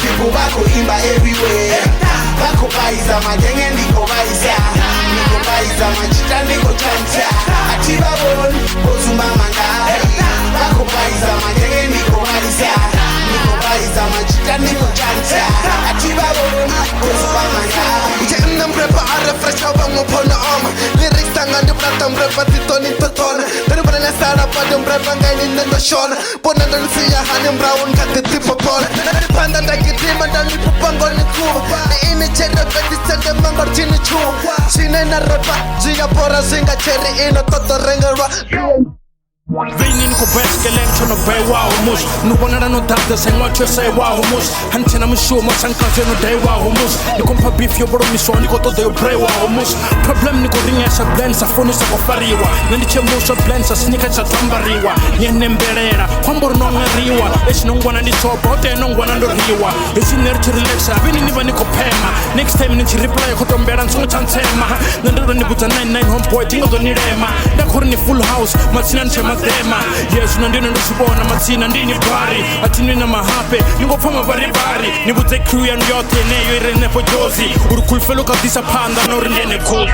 people wako imba everywhere. Wako baiza magenge niko baiza. Niko baiza machita niko chanta. Atiba bon, ozuma mangai. Wako baiza magenge niko baiza. Niko baiza machita niko chanta. Atiba bon, ozuma mangai. Jam prepare fresh abang upona om. Lyrics tangan di pratam prepati toni totona. Dari pada sara pada prepanggai ni nendo shona. Pona dan siya hanim brown kate tipo pona. Panda dagi dima dan ni pupangol ni kuba. Ini cedera beti cedera mangor chini chuba. Chine na repa jia pora singa cherry ino toto rengerwa. Vinin ko best keleng chono be wa humus nu bonara no tata sen wa chese wa humus hanchena mushu mo sanka no de wa humus ni kompa beef yo boro mi so ni ko to de pre wa humus problem ni ko ringa sa blend sa fonu sa ko fariwa ni chemo sa blend sa snika sa tambariwa ni nemberera kwambor no ngariwa es no ngwana ni so bote no ngwana ndo riwa es energy relaxa vini ni bani ko pema next time ni reply ko to mbera nso chansema ndo ni buta 99 homeboy tingo do ni rema da korni full house matsina nchema dema yes nandino ndisibona matsina ndini bari atini na mahape ningopfama bari bari nibutse crew ya nyote neyo irene po jozi urukulfelo kabisa panda no rindene ko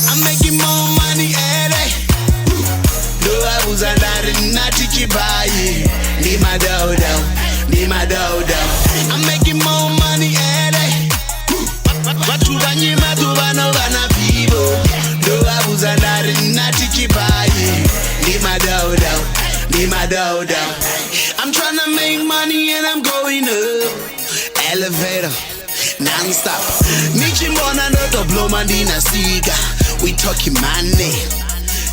I'm making more money every do I was under nati kibai ni madauda I'm making more money every watu banyima tu bano bana bibo do I was under nati kibai ni madauda I'm trying to make money and I'm going up elevator non-stop Nichimbona no to blow mandina siga we talking money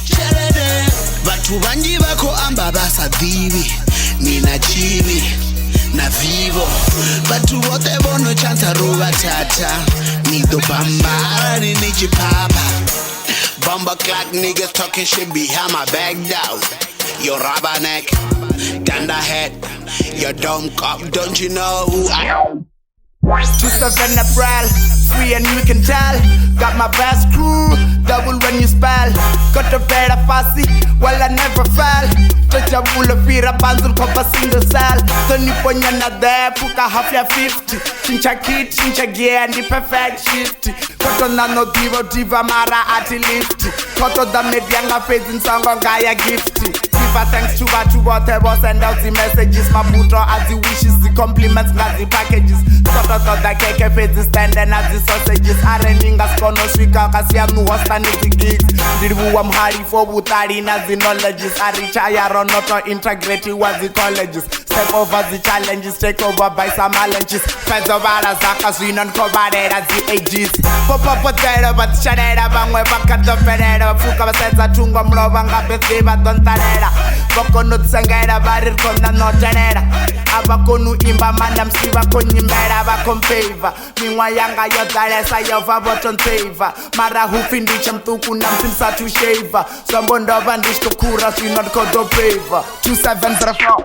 Chalade Batu banji bako amba basa divi Nina chivi na vivo Batu wote bono chanta ruga tata Nido bamba ni nichi papa Bumba clock niggas talking shit behind my back down Your rubber neck Ganda head Your dumb cop don't you know who I am 27 April, free and you can tell. Got my best crew, double when you spell. Got a better fussy, well I never fell. Touch a bull of fear, a bundle of a single cell. Don't you put your there, puka half your 50. Chincha kid, chincha gear, and the perfect shift. Got on no diva mara at lift. Got on the medianga face in song on Gaia gift. Thanks to whatever, send out the messages. My puto as the wishes, the compliments, not the packages. Sort of the cake faces, standing as the sausages. Arranging a scono, swika, Cassian, who was standing the gigs. Did who I'm hurry for Butari as the knowledges. I reach higher or not or integrity was the colleges. Step over the challenges, take over by some challenges. Feds of Arazaka, swing on covered as the ages. Papa potato, but Shanera, Bangwe, Bakato Ferreira, Fuka, Sensa, Tunga, Mlovanga, Betheva, Dontarera. Boko no tsangera barir kona no tenera abakonu imba mandam siva konyimbera bakompeva mingwa yanga yodalesa yova boton teva mara hufindi chamtuku nampimsa to shave sombondo bandish to kura si not kodo peva 2704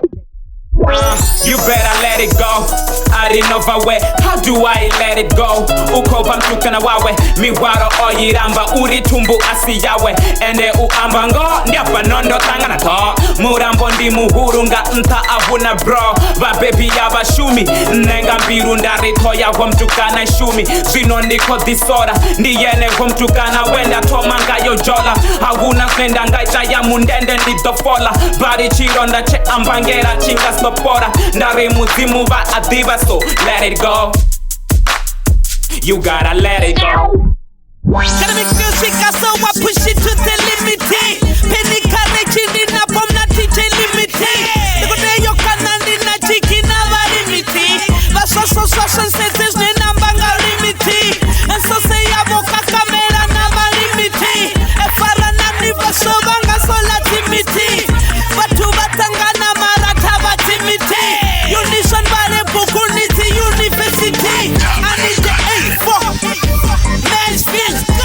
You better let it go. I didn't know if I went. How do I let it go? Uko bamtuka na wawe. Miwaro oyiramba uri tumbu asi yawe. Ende uamba ngo nyapa nondo tanga na to. Murambo ndi muhurunga nta abuna bro. Ba baby yaba shumi. Nenga mbiru ndari toya wamtuka na shumi. Zino niko disora. Ndiyene wamtuka na wenda tomanga yo jola. Haguna snenda ngaita ya mundende ndi dofola. Bari chironda che ambangera chinga stopora. Ndari muzimu va adiva so let it go. You gotta let it go. Gotta make music, so I push it to the limit. Penny carnage in a bomb, not DJ limit. Niko de yo kanandi na chiki na varimiti. Vaso says there's no number limit. And so say avoka kamera na varimiti. Efara na ni vaso banga sola timiti. Batu batanga na marata batimiti. Unison bare bukuniti university. I need the A4.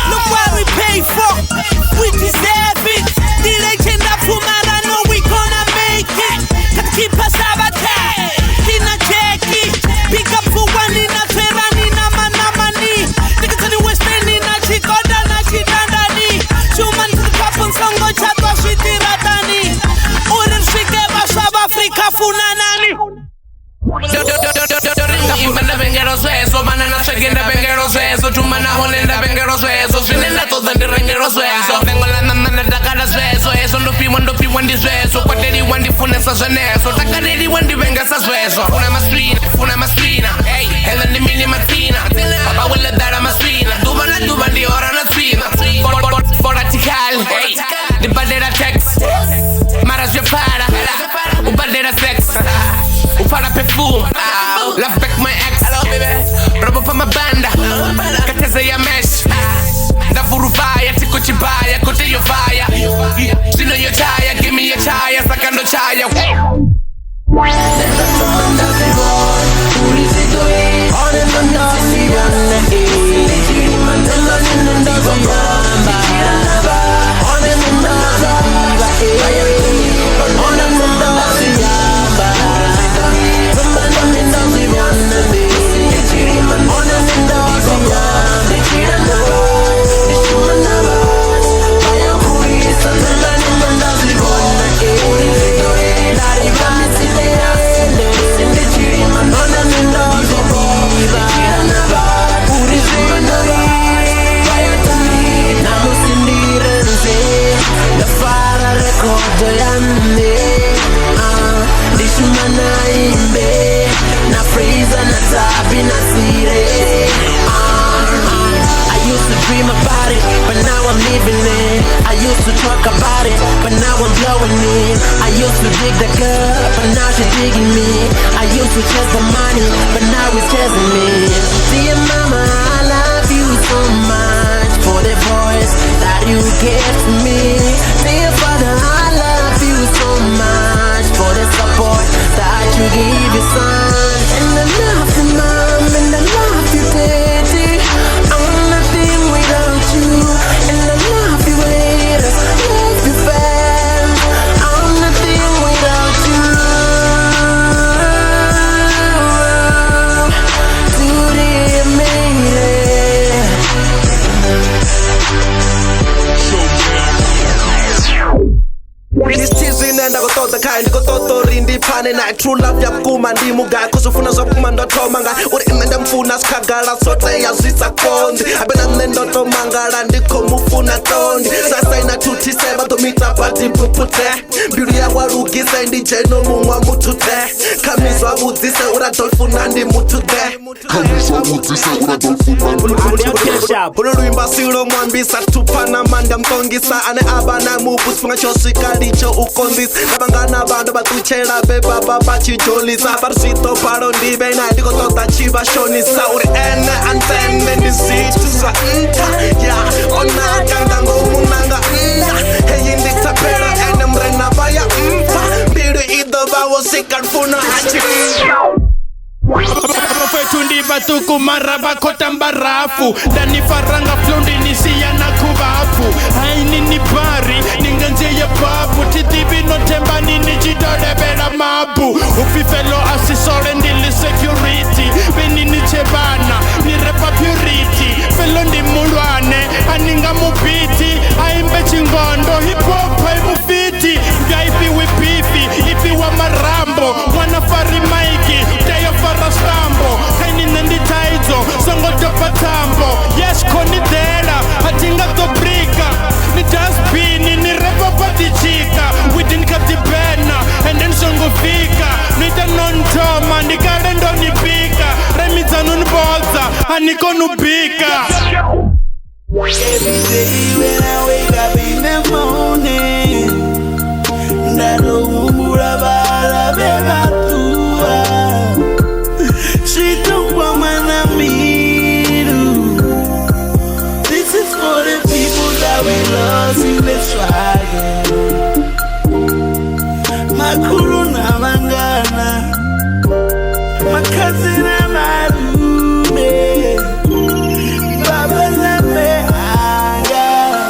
Look where we pay for. We zvenezo takarediwa ndivenga sazvezvo una masvina ey helo ndi mini matsina vaweledzala masvina duva na duva ndi hora na tsina foratical ey ndibadela tax mara zvyopfala ubadela sex ufala perfume love back my ex robo pa mabanda kateze ya mesh ndavuruvaya tikuchibaya kote yovaya zvino yochaya give me your chaya sakando chaya True love yakuma ndimuga kuzofuna zokuma ndotomanga uri imende mfuna skagala sote yazisa kondi abena nendoto mangala ndiko mufuna tondi sasa ina tutiseba domita pati pupute beauty ya warugise ndi jeno mumwa mutute kamizwa budzise uradolfuna ndi mutute Ululuimba silo mwambisa tupana manda mkongisa ane abana mubus funga chosika licho ukondisa nabangana bando batuchela beba baba chijolisa parsito paro ndibe na ndiko tota chiba shonisa uri ene antene ndisitusa ya ona kangango munanga hey indiksa pera ene mrena baya bidu ido bawo sikarfuna hachi Profetu ndiba tuku maraba kota mbarafu Dani faranga flondi nisiya na kubafu Haini ni bari ninganze ya babu Titibi no temba nini jidode bela mabu Ufifelo asisore ndili security Beni ni chebana ni repa purity Felo ndi mulwane aninga mubiti Aimbe chingondo hip hop haimufiti Gaipi wipifi ipi wa marambo Wanafari maiki Teyo farastambo Kaini nendi taizo Songo topa tambo Yes koni dela Hatinga dobrika Ni dustbini Ni repa pati chika Within kati bena And then songo fika Nita non toma Ni galendo ni pika Remita nun bolza Aniko nubika Every day when I wake up in the morning Ndalo umbura bala beba tua Situ kwa mana miru This is for the people that we lost in the struggle Makuru na mangana Makazi na marume Baba na mehanga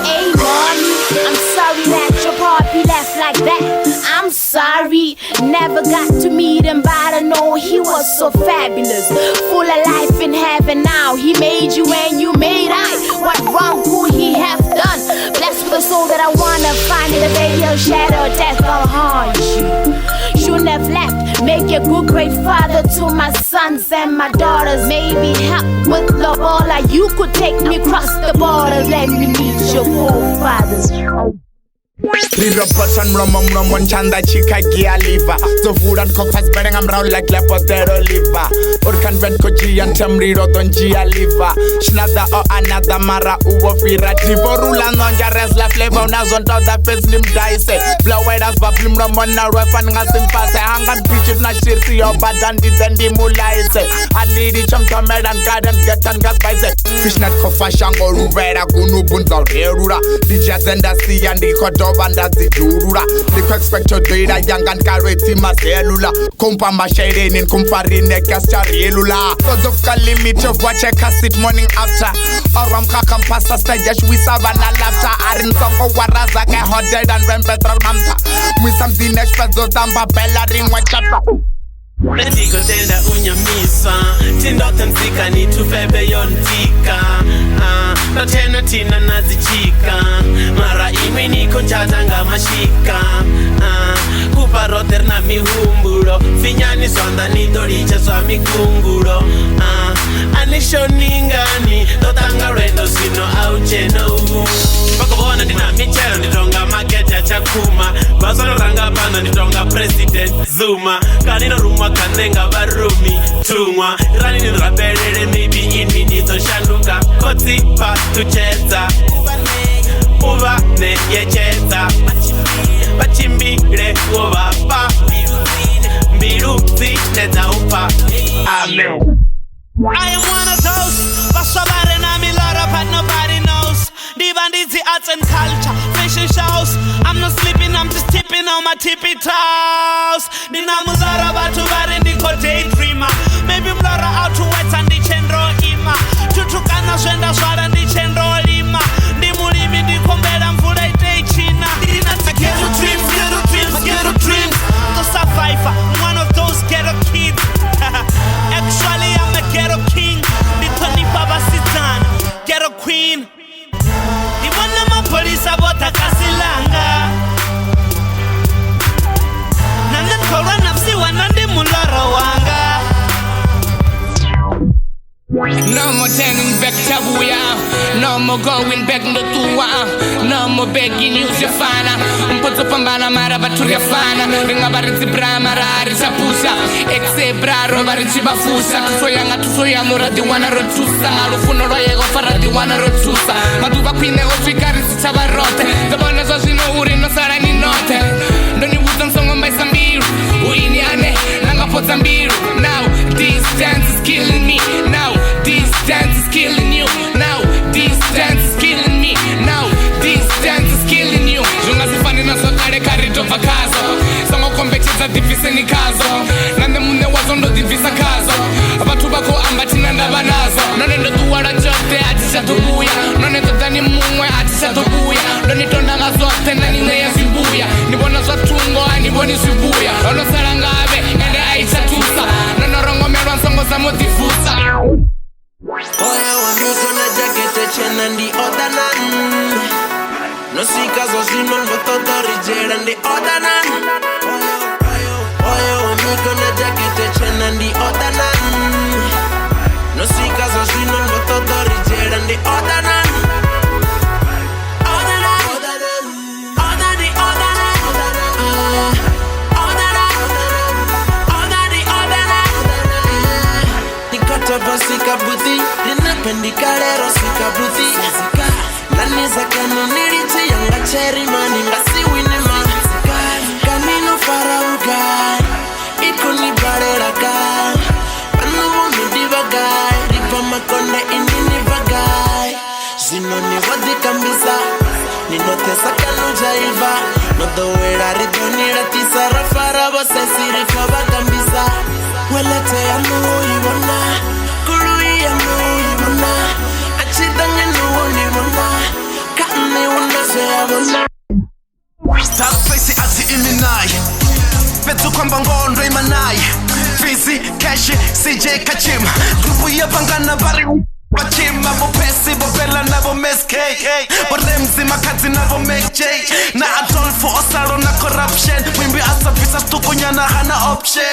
Hey mommy, I'm sorry that your papi left like that. I'm sorry, never got to meet him, but I know he was so fabulous. Full of life in heaven now. He made you and you made I. What wrong could he have done? Blessed with the soul that I wanna find in the radio shadow. Death gonna haunt you. Shouldn't have left. Make you a good, great father to my sons and my daughters. Maybe help with love, all like you could take me across the border. Let me meet your forefathers. Rirobot on mromo nchanda chika gia liver. So food and cock has bearing am round like lepotero liver. Or can vent kochi and temriro don gia liver. Shnada or another mara uwo fira. Divorula non jares la flavor na zon to the face nim dice. Blow white as bablim ramon na weapon ngasim pass. Hangan pitch na shirti your bad and disendi mulaise. I need it chum to med and garden get and gas by se. Fishnet kofa shango ruvera gunu bunza rerura. DJ zenda si and the Banda zidurura. They expect to do that young and carry my cellular. Compa mashade in comfarine castarelula. Cause of limit of watch a cassette morning after. Or kakam pasta stage we savana laughter. Arin songo waraza ke hot dead and rem petrol mamta. With some the next peso tamba bella ring one chapter. Letiko tenda unyamisa Tindote mzika ni tufebe yontika Na tena tina nazichika Mara imi niko njatanga mashika Kupa roter na mihumburo Finyani sonda ni doricha swa mikunguro Anisho ningani Dotanga rendo sino au cheno Bako bona dina michelo Nitonga makete ya chakuma Basono ranga banda nitonga president Zuma Kanino rumwa kanenga barumi Tungwa Rani nirabelele maybe in minito shanduka Koti pa tucheza Uva ne yecheza Bachimbire uva pa Mbiru zineza upa Amen. I am one of those, but somebody know me lot of but nobody knows. The bandits, the arts and culture, fashion shows. I'm not sleeping, I'm just tipping on my tippy toes. The namus are about to bar in the daydreamer. Maybe blur out to wet and the chendro ima. Tutukana swenda swara the chendro lima. The mulimi the kombela mfura ite china. Ghetto dreams, ghetto dreams, ghetto dreams. To survivor, one of those ghetto kids. Actually, I'm a ghetto king. The Tony Baba Sitan, ghetto queen. The one of my police about a Casilanga. Nandan Korana, see one on the Mulara Wanga. No more turning back to Buya. No more going back to Tua. No more begging you to fana. Put up on Banamara to your fana. Ring about it, Bramara, Sapusa. Exebra, Robert Chibafusa. So young at Soyamura, the one or two sang out of Funorago for the one or two. Maduba Queen of Ficaris Savarote. The bonus was in Urino Sarani Note. Don't you put some on by Sambiru? Uiniane, Nanga put Sambiru. Now, this dance is killing me. Now, this dance is killing you. Now, this dance is killing me. Now, this dance is killing you. Junga sifani na sokare karito vakazo. Songo kombecheza divise ni kazo. Nande munde wazondo divisa kazo. Abatu bako ambati nanda banazo. None ndo tuwara jote atisha tubuya. None totani mumwe atisha tubuya. None tonanga zote na nine ya zibuya. Nibona zotungo aniboni zibuya. Ono sarangabe ngende aisha tusa. Nono rongo merwa songo sa motifusa. Oya wamiko na jakete chena ndi odanan. No sika zo sino mbototo rijera ndi odanan. Oya wamiko na jakete chena ndi odanan. No sika zo sino mbototo rijera ndi odanan. Sika buti, ninapendikare sika buti. Nani za kanoniri yanga cherry mani ngasi winema. Kanino farauga, ikuni barera kai. Panuvo midi bagai, ripa makonde inini bagai. Zinoni wadi kambisa, ninotesa kanu jaiva. Nodoera ridoni ratisa rafara bose sirifa bakambisa. Welete ya nuhi wana. Dark face ati iminai Betu kwamba ngondo imanai Fizi, Keshi, CJ Kachim Grupu ya bangana bari Bachima, Bopesi, Bobella na Bomesk Boremzi, Makati na Bomek J Na Adolfo, Osaro na corruption Wimbi asa visa tukunya na hana option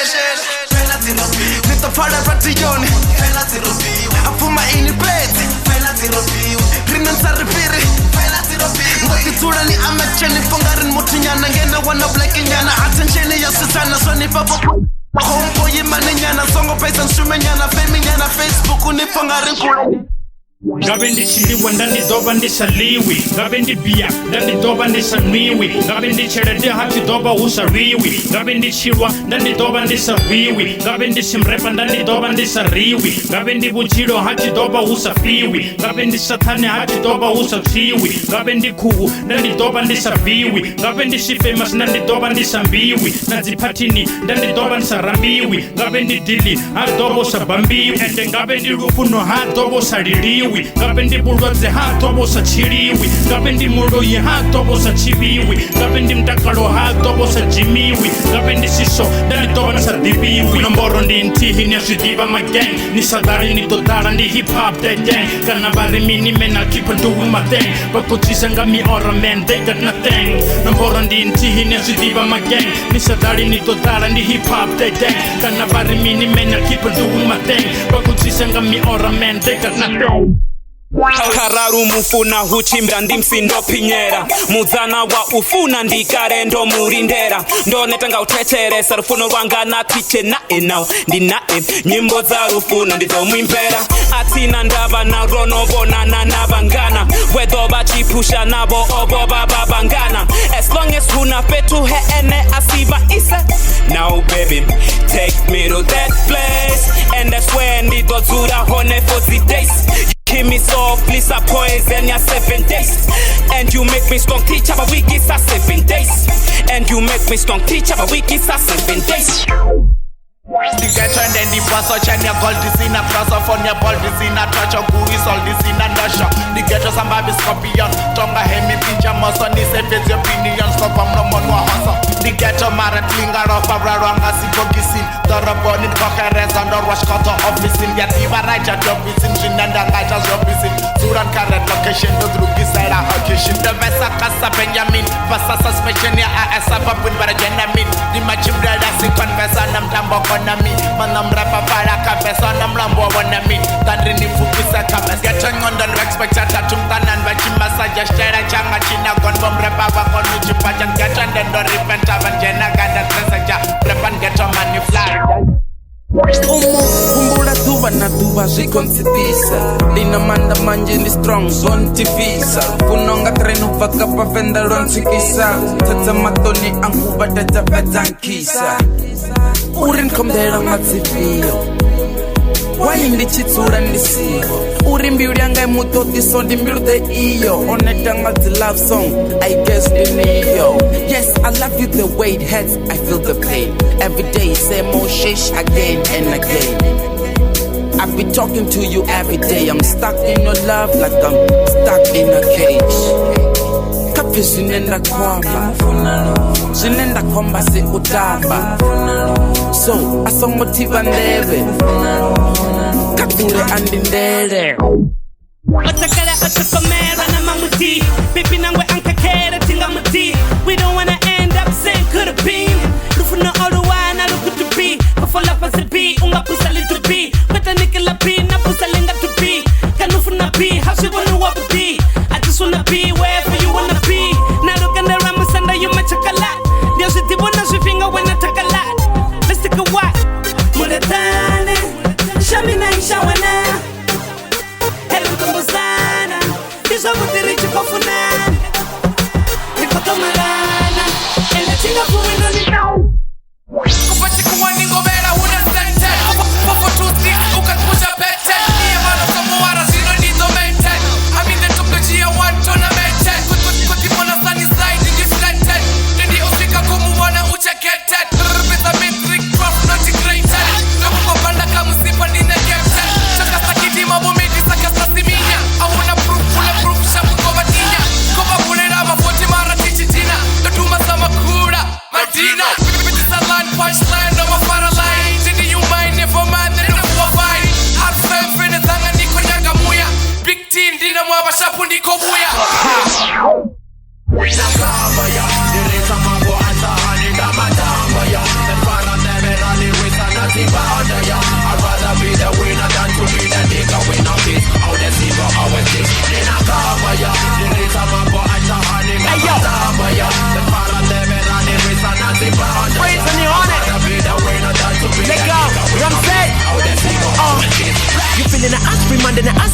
Nitafada rationi Afuma ini beti tsirofiwe rina ntsaripiri ngotidzula ni amacheni fongarin muthunyana ngena wana blacknyana attention yosisana sonipapa homeboy manenyana songo pesa nshumenyana feminyana Facebook unifongarin kula ngabe ndichiliwa ndandidoba ndisaliwi ngabe ndibia ndandidoba ndisanwiwi ngabe ndichelede hati doba usariwi ngabe ndichilwa ndandidoba ndisaviwi ngabe ndisimrepa ndandidoba ndisariwi ngabe ndibuchilo hati doba usafiwi ngabe ndisathane hati doba usafiwi ngabe ndikhuku ndandidoba ndisaviwi ngabe ndisifemas ndandidoba ndisambiwi nadziphatini ndandidoba ndisarambiwi ngabe ndidili hadoba usabambiwi ende ngabe ndilufuno hadoba usaliliwi ngabe ndibulwadze hatobo sachiliwi ngabe ndimuloyi hatobo sachiviwi ngabe ndimtakalo hatobo sajimiwi ngabe ndisiso ndalitoba nasadiviwi nomboro ndi ntihi niaswidiva magang nisadari nitodara ndi hip hop that gang kana barimini men I keep on doing my thing bakutsisa nga miora man they got nothing nomboro ndi ntihi niaswidiva magang nisadari nitodara ndi hip hop that gang kana barimini men I keep on doing my thing bakutsisa nga miora man they got nothing Kararu mufuna huchimbra ndimsindophinyera mudzana wa ufuna ndikare ndo murindera ndonetanga uteteresa rufuno rwanga natwiche nae nawo ndinae nyimbo dza rufuno ndidzomwimbera atina ndava naro novonana navangana wedho vachipusha navo ovo vavavangana as long as huna petu heene asiva ise now baby take me to that place and that's where ndidodzura hone for the days. Keep me softly, I poison ya 7 days. And you make me strong, teach about week is 7 days. And you make me strong, teach about week is 7 days. The get and then the boss of China gold is in a cross of on your ball is in a touch of guru is all this in a nusher. The get us some baby scorpion, tonga hemi pincha muscle, ni se face your opinions, stop from no one hustle. The get a marat linger of a ranga sipogisin, Torabon in Cocares and or wash cutter office in Yativa Raja job is in Jinanda Raja's office in Suran Karat location to Drugisera occasion. The Vesa Casa Benjamin, Passa suspension ya Asapa with Barajamin, the Machim Brada si confessor nam tambo konami, manam rapa para kabesa nam lambo wanami, Tandri ni fukisa kabes, getting on the respect at Tumtanan, Vachimasa Jashera Changa China, Gonbom Rapa Konu Chipajan, Gatan, then the repent of Jena Gada Tresaja, Prepan get on money fly. Kumbula tuba na tuba zikontipisa Dina manda manje ni strong zontifisa Punonga trenu vaka pa venda lontikisa Tata matoni anguba tata vetankisa Urin komdera matsifio Waindi chitsura ndisivo Uri mbiuri anga imuto diso di mbiurde iyo Onetanga the love song, I guess niyo Yes, I love you the way it hurts, I feel the pain Every day, say more shish again and again I've been talking to you every day I'm stuck in your love like I'm stuck in a cage Kapi zinenda kwamba Zinenda kwamba si utaba So, asomotiva ndebe Kakure andindele Otakala otakomera na mamuti Pipi nangwe ankakera tinga muti We don't wanna end up saying could've been Lufuna oluwana luku to be Kufala pasi be, unga pusa little be Kweta nikila be, na pusa linga to be Kanufuna be, how she wanna walk be I just wanna be wherever you wanna be Na lukanda ramusanda you my chocolate Dios te bona su finga wena takalat Let's take a walk Muletane Shamina ishawana Hello kumbusana Kisha mutirichi kofuna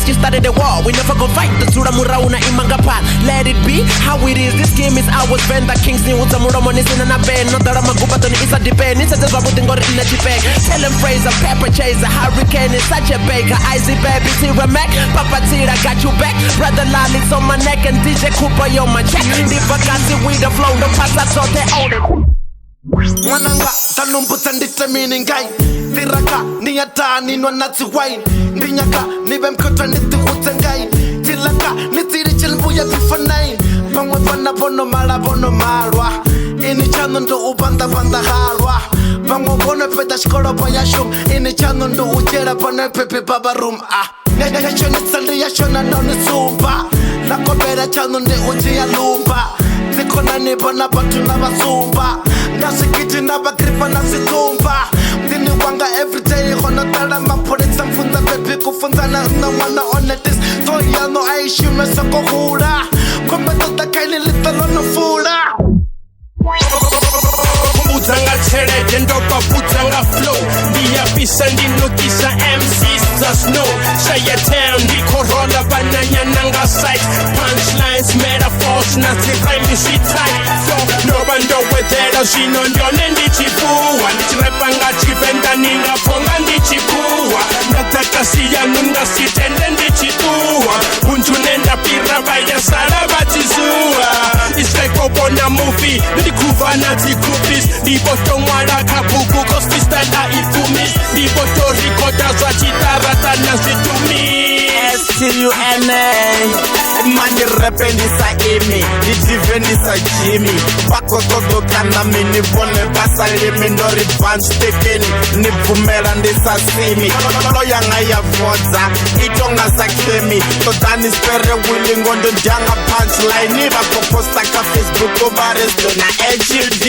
you started the war. We never go fight the Sura Murauna Imangapa. Let it be how it is. This game is ours. Venda Kings ni Uzamuramon is in an aben. Not that I'm a Gubaton is a depend. It's a Zabutin got in a Jipeg. Tell him praise a pepper chase. A hurricane is such a baker. Icy baby, Tira Mac. Papa Tira got you back. Brother Lolly's on my neck and DJ Cooper, you're my check. The Bagasi with the flow. The pass I saw they own it. Mwananga tanumbuta nditemeaning guy Tiraka niyata ninwa natsi wine Ndinyaka nibe mkota nitiwute ngai Tilaka nitiri chilbuya bifanain Pangwa bana bono mala bono malwa Ini chano ndo ubanda banda halwa Pangwa bono peta shkoro baya shum Ini chano ndo ujera bono pepe baba room Nega nitsandi ya shona noni sumba Nakobera chano ndi uji ya lumba Zikona nibona batu na basumba Ngasikiti na bakripa na situmba Dini wanga everyday Hono tala mapolita mfunda baby Kufunza na mwana on this Toya no aishume soko hura Kumbe tota kaili litalo no fura Kumbuzanga chere ndoka buzanga flow Ndiyabisa ndinukisa MCs just know Say your town di corona bananya nanga sight Punchlines, metaphors, nothing rhyme is it tight Yo, no bando wetera zino ndione ndichipuwa Ndichirepanga chivenda ninga ponga ndichipuwa Nataka siya nunga sitende ndichipuwa Unju nenda pira vaya sara batizua It's like a movie Ndikuva nati groupies Ndiboto mwala kabugu Kosti style itumis Ndiboto rikoda zwa chitarata na zitumi S-T-U-N-A Mani repe nisa imi Nijive nisa Jimmy Bako todo kana mini Bone basa limi Nori bunch tekeni Nipumela nisa simi Loya nga ya vodza Itonga sa kemi Totani spere willing Ondo janga punchline Niba poposta ka Facebook Obaresto na HUD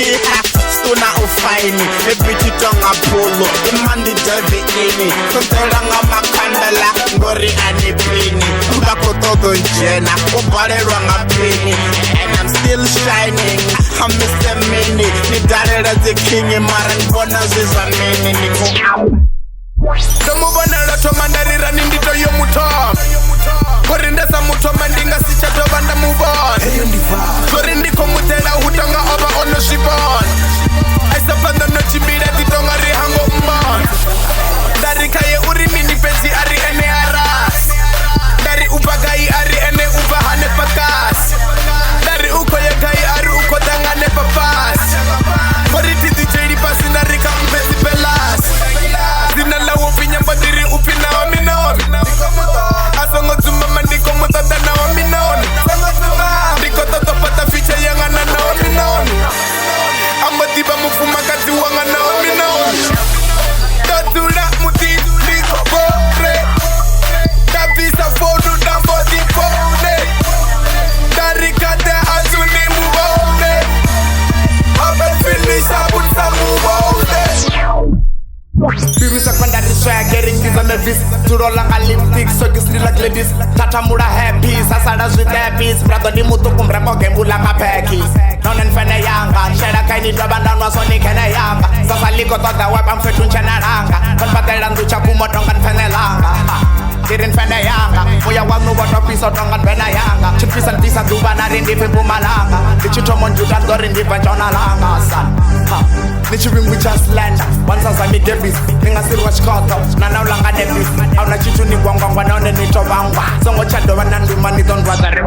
Stuna ufaini Ebiti tonga polo Imandi jave ini Sontera nga makandala Ngori anipini Bako todo njena Obarerwa nga pini And I'm still shining I'm Mr. Mini Nidarera the king Mara nkona ziza mini Niko Domu banera to mandarira nindito yo mutom Korindesa mutoma ndinga sichato banda move on Korindiko mutela hutanga oba ono shibon Aisa panda no chibira titonga rihango mbon Dari kaye uri nini pezi ari ene aras Dari upagai ari ene upahane pakas Dari ukoye kai ari ukodangane papas Koriti DJ di pasi narika mpezi pelas Zina la upinya badiri upina wa minon Asongo zuma mandiko mutada na wa minon Diko toto pata ficha yangana na wa minon Amatiba mufuma kazi wangana wa minon Totula muti liko bore Tabisa fodu dambo di bore Darikate azuni mubone Abel finish abun sa mubone Bibi secondary swag getting this on the vis To roll like Olympics so this like ladies Tata mura happy Sasada with happy Brado di mutu kumbre moge mula kapeki Nonen fene yanga Shera kaini doba ndanwa soni kene yanga Sasa liko toda webam fetun chena ranga Konpatera nducha kumotongan fene langa Dirin fene yanga Moya wanu wato piso tongan fene yanga Chimpisan tisa duba na rindi fimpu malanga Dichito monjutan go rindi penchona langa San Nichiwing we just land Once as I make a beat Ninga still watch koto Nana ulanga debis Auna chitu ni gwangwangwa Naone nito bangwa Songo chado wanandu mani don't rather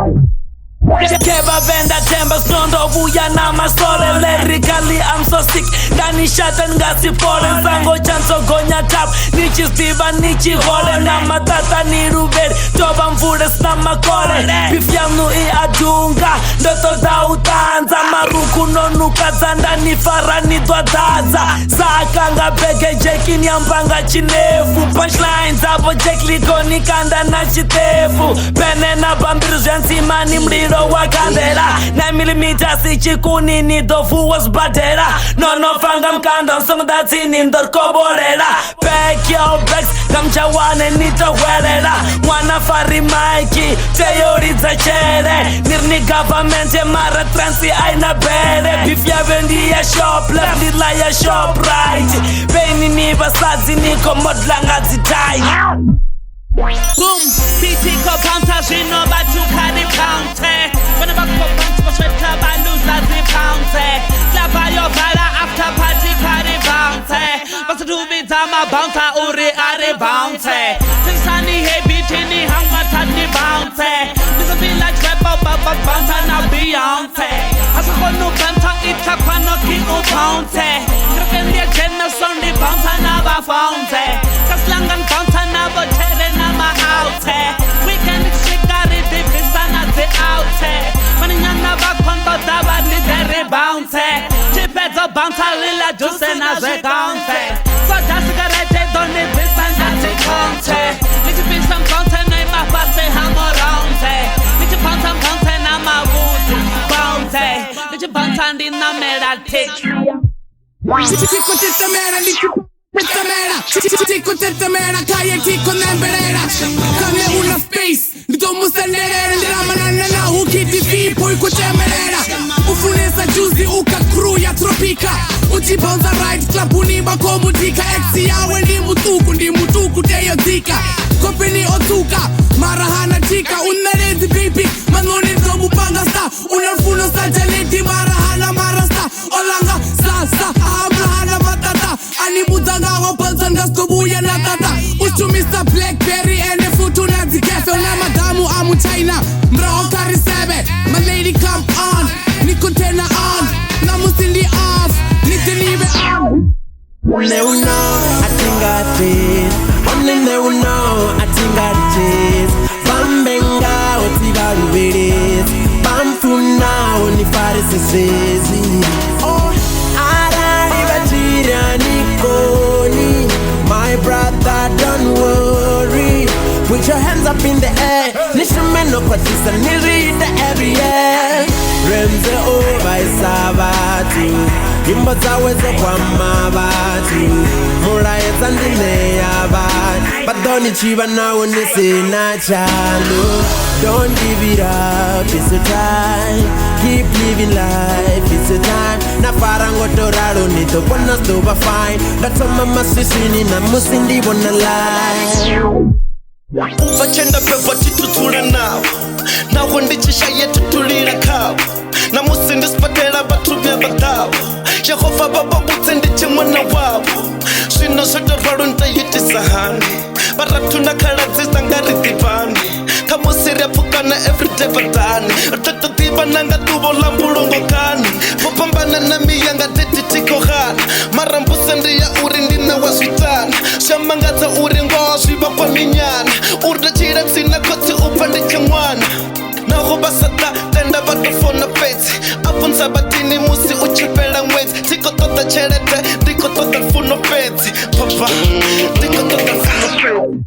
Keva venda temba snondo vuya na masole Lyrically I'm so sick Dani shatan ngasi foreign Sango chanso gonya tap Nichi stiba nichi hole Na matata ni ruberi Toba mfures na makore Bifyanu i adunga Ndoto da utanza Maruku nonu kazanda Ni farani dwadaza Sakanga peke jeki Nyambanga chinefu Punchlines Apo jekli koni kanda na chitefu Pene na bambiru Jansima ni mliro wakandela 9mm sichikuni ni dofu was badera Nono fanga mkanda Song datini ndorkoborela Pack your bags Kamchawane nitowelera Mwana fari maiki Teoriza chere Nirni government mara transi aina bere Bifya vendi ya shop Left nila ya shop right Beni ni basazi niko modlanga zitai Boom, PT ko bounce, zino bachukari bounce. When I go bounce, go straight to baluza zi bounce. Lava yo vala after party kari bounce. Basta tu bitama bounce, uri ari bounce. Tinsani hey bitini hangma tani bounce. This a village rapper, baba bounce na Beyonce. Asa kono bounce, ita kwano ki u bounce. Krekendia jenna sondi bounce na ba bounce. Kaslangan bounce na ba chere na ma out. Weekend shikari di bisana di out. Maninyana ba kondo daba ni dere bounce. Chipezo bounce lila juice na ze bounce. So just garage doni bisana di bounce. Niti bisam bounce na ma pase hamoronte. Niti bounce na ma wood bounce. Niti bounce andi na mera tick. Tico tetta mera, tetta mera. Tico tetta mera, calle tico nemberera. Cambia una space, ni domu sanere. Ndira manana na ukiti fi, poi kuchemerera. Ufunesa juzi uka kruya tropika. Uchi bonza right club unimba komutika. Exi yawe ndi mutuku teyo tika. Kopeni otuka, marahana tika. Unarezi baby, manoni domu panga sta. Unarfuno sa jaleti, marahana marasta. Olanga sa, abrahana matata. Ani mudanga wapanza ngaskobuya na tata. Uchu Mr. Blackberry ene futu na zikefe. Una madamu amu China, mrao karisebe. My lady come on, niko tena on. Na musindi off, nitinibe on. Neuno, I think I did. Only neuno, I think I did. Bambenga, otiga ruberes. Bamfuna, oni faris esezi. Oh, arari batira nikoni. My brother, don't worry. Put your hands up in the air. Nishimeno kwa tisa, nirida every year. Remze over isabatu. Imbo zaweze kwa mabatu. Muraeza ndine yabatu. Badoni chiba na unisina chalo. Don't give it up, it's a time. Keep living life, it's a time. Na farango toraro nito pona stoba fine. That's all mama sisini na musindi wana lie. Uvachenda pepa chitutula nawo. Nawo ndichisha yetu tulira kawo. Na musindi spatela batubya batawo. Jehova baba butse ndiche mwana wabo. Swino soto rwalo ntayiti sahani. Baratuna kaladziza ngari dipani. Kamusiri apukana everyday batani. Utatotiba nanga tubo lambulungo kani. Popambana na miyanga tititiko hana. Marambusa ndiya uri ndina waswitana. Shamangaza uri ngoswi bakwa minyana. Urda chira tsina koti upandike mwana. Naho basata tenda batofona peti. Apunza batini musi uchipela mwezi. Tiko tota cherete, tiko tota funo peti. Papa, tiko tota funo peti.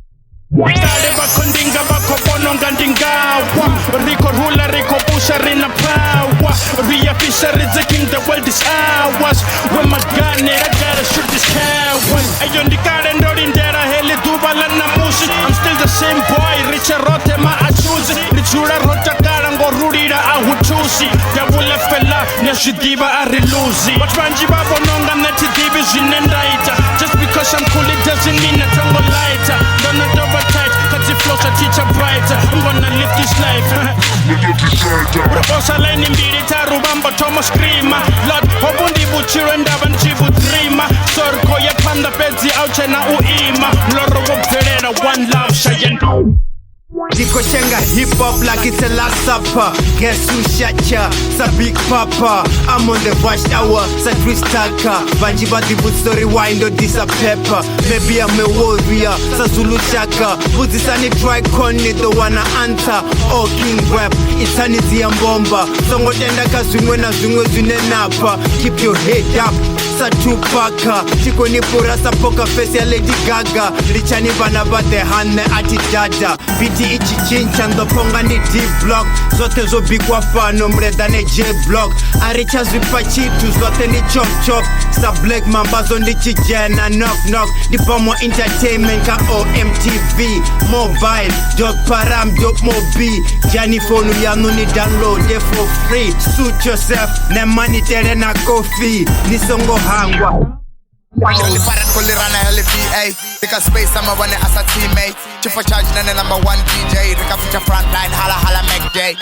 Dale bako ndinga bako bononga ndingawa. Rico rula, Rico pusha, rina power. Ria Fisher is the king, the world is ours. With my gun, I gotta shoot this coward. Ayo ndikare ndori ndera heli dubala na musi. I'm still the same boy, Richard Rote ma achuzi. Richura rota kara ngorurira ahuchusi. Yabula fella, nyashidiba ariluzi. Watranji babo nonga neti division and writer. Just because I'm cool it doesn't mean that I'm a lighter. Don't know double tight, cause it flows a teacher brighter. I'm gonna live this life. Proposa leni mbiri tarubamba tomo screamer. Lord, hobundi buchiro ndaba njibu dreamer. Sorko ya panda pezi auche na uima. Loro wopferera one love shayen. Diko shenga hip hop like it's a last supper. Guess who shot ya? Sa Big Papa. I'm on the watch hour. Sa twist taka. Banji badi but story wind or this a pepper. Maybe I'm a warrior. Sa Zulu shaka. But this any try koni don't wanna answer. Oh King Web. Eternity and bomba. Songo tenda kasungwe na zungwe zune napa. Keep your head up. Sa Tupaka. Chiko ni pura sa poker face ya Lady Gaga. Lichani bana bate hane ati dada. Biti ichi chincha ndoponga ni D-block. Zote zo bigwa fano mreda ne J-block. Aricha zipa chitu zote ni chop chop. Sa black mambazo ni chijena knock knock. Dipomo entertainment ka OMTV. Mobile, dog param, dog mobi. Jani phone yanu ni download it for free. Suit yourself, ne money tere na coffee. Nisongo hangwa. Different fully run a hell VA. Take a space, I'm a one as a teammate. Chief for charge, and number one DJ. Take a feature front line, holla holla make day.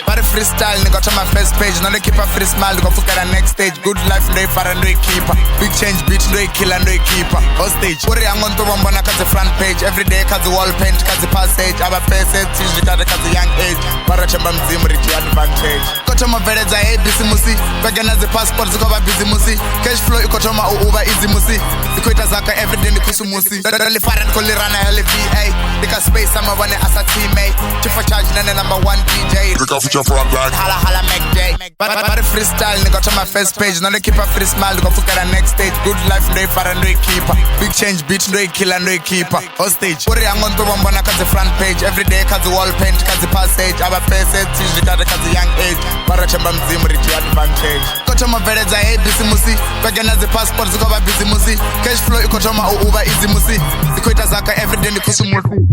But the freestyle, nigga, to my first page. Now they keep a free smile, go fuck at the next stage. Good life, no far and no keeper. Big change, bitch, no killer, no keeper. Hostage. Worry, I'm on to one banana, cause the front page. Every day, cause the wall paint, cause the passage. I'm a face, teach the cause the young age. Barachamba mzim, rich advantage. Got to my veterans, I hate busy musi. Began as the passport, go by busy musi. Cash flow, you got to my over easy musi. Equator Zaka every day, the kusumusi. Really far and call it run a hell VA. Take a space, I'm a one as a teammate. Chief for charge, and number one DJ. Take a feature front line. Holla holla make day. But the freestyle, nigga, to my first page. Now they keep a free smile, go fuck at the next stage. Good life, no far and no keeper. Big change, bitch, no killer, no keeper. Hostage. Worry, I'm on to one banana, cause the front page. Every day, cause the wall paint, cause the passage. I'm a face, teach the cause the young age. Barachamba mzim, rich advantage. Got to my veterans, I hate busy musi. Began as the passport, go by busy musi. Cash flow, you got to my over easy musi. Equator Zaka every day, the kusumusi.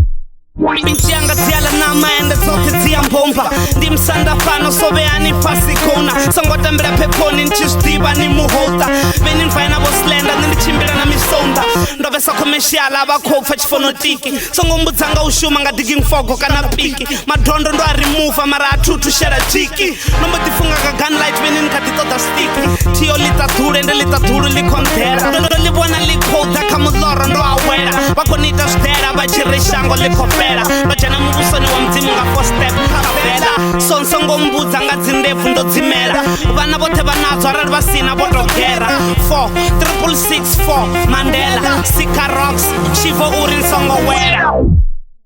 Binti yanga tiala na maenda zote zia mbomba Dimsanda fano sobe ani pasi kona Sangota mbira peponi nchistiba ni muhota Beni mfaina bo slenda nini chimbira na misonda Ndobesa komeshiala abakhofa chifonotiki Songo mbutanga ushuma nga digging fogo kana piki Madrondo ndo a remove mara atutu shera chiki Nombo tifunga ka gunlight beni nkatitoda sticky Tio litature nde litature likontera Ndo libwana likota kamudloro ndo awera Wako nita stera bachirishango likopera Bajana mubusoni wa mzimu nga 4 step Kavela Sonsongo mbuza nga zindefu ndo zimera Vana bote banazo arari basina bodogera 4, 666, 4 Mandela Sika rocks Shivo urin songo wera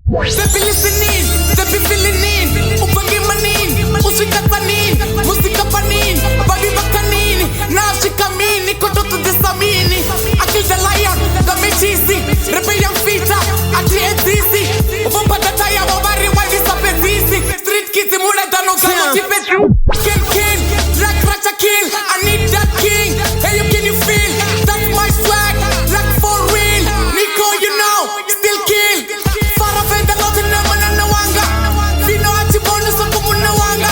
They be listening, they be feeling in Upagi manin, usika panin Musika panin, babi bakanin Nashika mini, kototo desamini I kill the lion, the mechizi Repe yang fita, ati etisi Ufumpa dataya wabari wali sapetisi Street kitty mule dano kama kipeti Kill, like Racha kill I need that king, hey you can you feel That's my swag, like for real Nico you know, still kill Farafenda lote nama na nawanga Vino ati bonus so kumuna wanga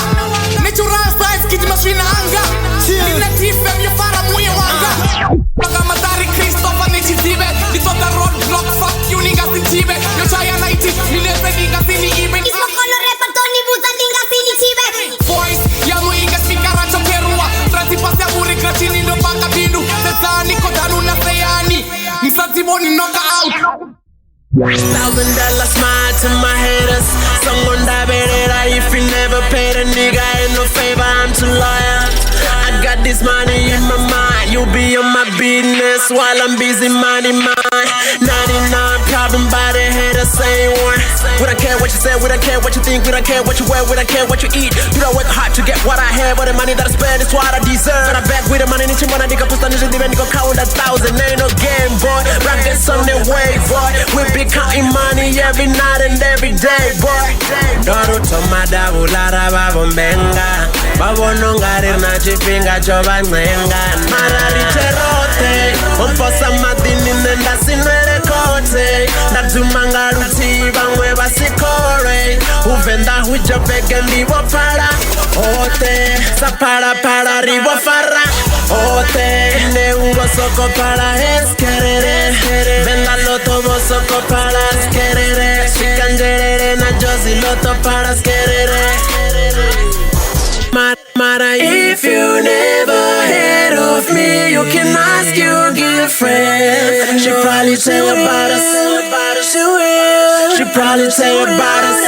Natural size kiti mashina anga Nina tifem ya fara muye wanga Panga matari Christopher nichizibe Nitota roadblock fuck you ninga sinchibe Yo chaya naiti ninebe ninga sini ibe Ismo kono reparto ni buta ninga sini chibe Voice ya muinga spikara chokerua Transipasi ya buri krachini ndo paka bindu Tezani kodanu na seyani Msatiboni knock out $1,000 smile to my haters. Someone die better if you never paid a nigga ain't no favor, I'm too loyal. I got this money in my mind. You be on my business while I'm busy minding mine. 99 problem by the haters, same one. We don't care what you say, we don't care what you think, we don't care what you wear, we don't care what you eat. You don't work hard to get what I have, but the money that I spend is what I deserve. And I back with the money, nichi mwana nigga pusta nisho dive nigga count 1,000. Ain't no game, boy. Rap this on the way, boy. We be counting money every night and every day, boy. Doru tomada ulara babo mbenga. Babo nongare na chipinga choba ngenga. Marari cherote. Omposa madini nenda sinwele kote. Natumanga ruti bangwe basikore. Uvenda hujo peke libo para. Ote. Sapara para ribo farra. Ote. Ne ungo soko para eskerere. Venda loto bo soko para eskerere. Shikanjerere na josi loto para eskerere. Mara, if you never heard of me, you can ask your girlfriend. She probably tell about us. She will. She probably tell about us.